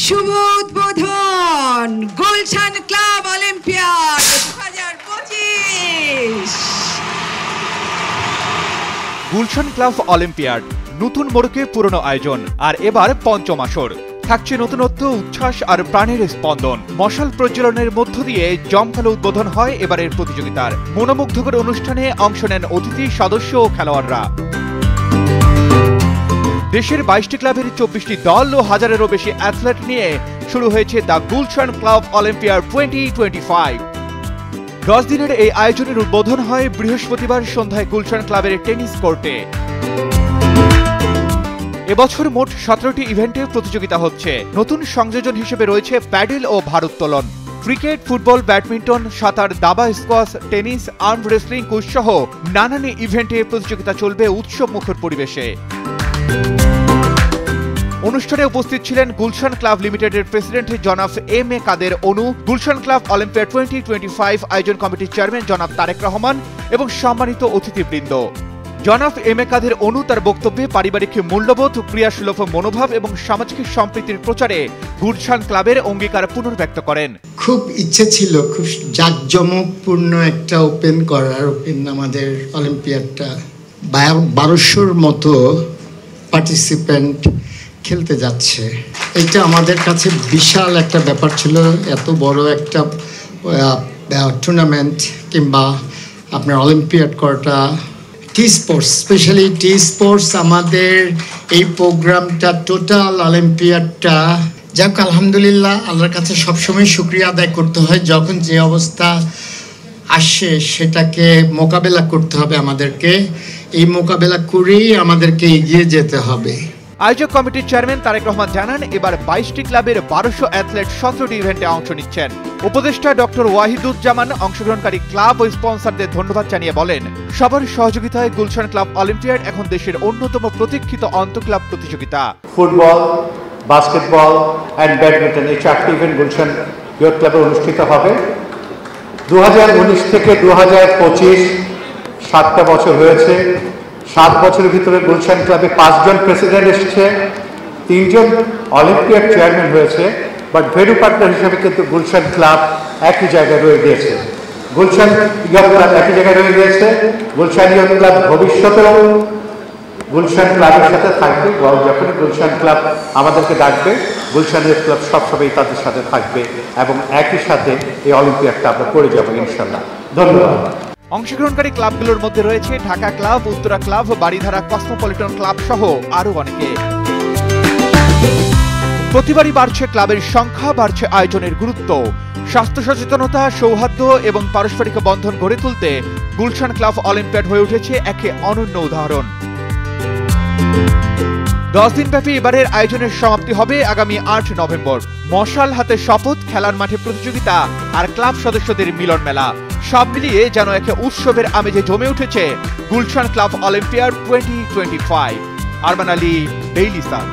শুভ উদ্বোধন Gulshan club olympiad 2025। Gulshan club olympiad নতুন মোড়কে পুরনো আয়োজন, আর এবার পঞ্চম আসর। থাকছে নতুনত্ব, উচ্ছ্বাস আর প্রাণের স্পন্দন। মশাল প্রজ্বলনের মধ্য দিয়ে জমকালো উদ্বোধন হয় এবারের প্রতিযোগিতার। মনোমুগ্ধকর অনুষ্ঠানে অংশ নেন অতিথি, সদস্য ও খেলোয়াড়রা। দেশের 22টি ক্লাবের 24টি দল ও হাজারেরও বেশি অ্যাথলেট নিয়ে শুরু হয়েছে দ্য গুলশান ক্লাব অলিম্পিয়াড 2025। 10 দিনের এই আয়োজনের উদ্বোধন হয় বৃহস্পতিবার সন্ধ্যায় গুলশান ক্লাবের টেনিস কোর্টে। এবছর মোট 17টি ইভেন্টে প্রতিযোগিতা হচ্ছে। নতুন সংযোজন হিসেবে রয়েছে প্যাডেল ও ভারোত্তোলন। ক্রিকেট, ফুটবল, ব্যাডমিন্টন, সাঁতার, দাবা, squash, tennis, arm wrestling, quiz সহ নানান ইভেন্টে প্রতিযোগিতা চলবে উৎসব মুখর পরিবেশে। অনুষ্ঠানে উপস্থিত ছিলেন গুলশান ক্লাব লিমিটেডের প্রেসিডেন্ট জনাব M A Quader Anu, Gulshan club olympiad 2025 আয়োজন কমিটির চেয়ারম্যান জনাব তারেক রহমান এবং সম্মানিত অতিথিবৃন্দ। জনাব এম এ কাদের অনু তার বক্তব্যে পারিবারিক মূল্যবোধ, ক্রিয়াশীলভ মনোভাব এবং সামাজিক সম্প্রীতির প্রচারে গুলশান ক্লাবের অঙ্গীকার পুনর্ব্যক্ত করেন। খুব ইচ্ছে ছিল খুব জাঁকজমকপূর্ণ একটা ওপেন আমাদের অলিম্পিয়াডটা। 1200-র মতো পার্টিসিপেন্ট খেলতে যাচ্ছে। এটা আমাদের কাছে বিশাল একটা ব্যাপার ছিল। এত বড় একটা টুর্নামেন্ট কিংবা আপনার অলিম্পিয়াড করাটা, T Sports, specially T Sports, আমাদের এই প্রোগ্রামটা, টোটাল অলিম্পিয়াডটা, যাক আলহামদুলিল্লাহ, আল্লাহর কাছে সবসময় শুকরিয়া আদায় করতে হয়। যখন যে অবস্থা আসে সেটাকে মোকাবেলা করতে হবে আমাদেরকে। এই মোকাবেলা করেই আমাদেরকে এগিয়ে যেতে হবে। আয়োজক কমিটির চেয়ারম্যান তারেক রহমান জানান, এবার 22টি ক্লাবের 1200 অ্যাথলেট 17টি ইভেন্টে অংশ নিচ্ছেন। উপদেষ্টা ডক্টর ওয়াহিদুজ্জামান অংশগ্রহণকারী ক্লাব ও স্পন্সরদের ধন্যবাদ জানিয়ে বলেন, সবার সহযোগিতায় গুলশান ক্লাব অলিম্পিয়াড এখন দেশের অন্যতম প্রতীক্ষিত আন্তঃক্লাব প্রতিযোগিতা। ফুটবল, বাস্কেটবল অ্যান্ড ব্যাডমিন্টন, এই 4টি ইভেন্ট গুলশান ইয়ুথ ক্লাবে অনুষ্ঠিত হবে। 2019 থেকে 2025 7টা বছর হয়েছে। 7 বছরের ভিতরে গুলশান ক্লাবে 5 জন প্রেসিডেন্ট এসেছে, 3 জন অলিম্পিয়াড চেয়ারম্যান হয়েছে, বাট ভেন্যু পার্টনার হিসেবে কিন্তু গুলশান ক্লাব একই জায়গায় রয়ে গিয়েছে। গুলশান ইয়ুথ ক্লাব একই জায়গায় রয়ে গিয়েছে। গুলশান ইয়ুথ ক্লাব ভবিষ্যতেও গুলশান ক্লাবের সাথে থাকবে। যখনই গুলশান ক্লাব আমাদেরকে ডাকবে, গুলশান ইয়ুথ ক্লাব সবসময় তাদের সাথে থাকবে এবং একই সাথে এই অলিম্পিয়াডটা আমরা করে যাবো ইনশাল্লাহ। ধন্যবাদ। অংশগ্রহণকারী ক্লাবগুলোর মধ্যে রয়েছে Dhaka club, Uttara club, Baridhara Cosmopolitan club সহ আরো অনেকে। প্রতিবারই বাড়ছে ক্লাবের সংখ্যা, বাড়ছে আয়োজনের গুরুত্ব। স্বাস্থ্য সচেতনতা, সৌহার্দ্য এবং পারস্পরিক বন্ধন গড়ে তুলতে গুলশান ক্লাব অলিম্পিয়াড হয়ে উঠেছে এক অনন্য উদাহরণ। 10 দিনব্যাপী এবারের আয়োজনের সমাপ্তি হবে আগামী 8 নভেম্বর। মশাল হাতে শপথ, খেলার মাঠে প্রতিযোগিতা আর ক্লাব সদস্যদের মিলন মেলা, সব মিলিয়ে যেন এক উৎসবের আমেজে জমে উঠেছে Gulshan club olympiad 2025। Arman Ali, daily সান।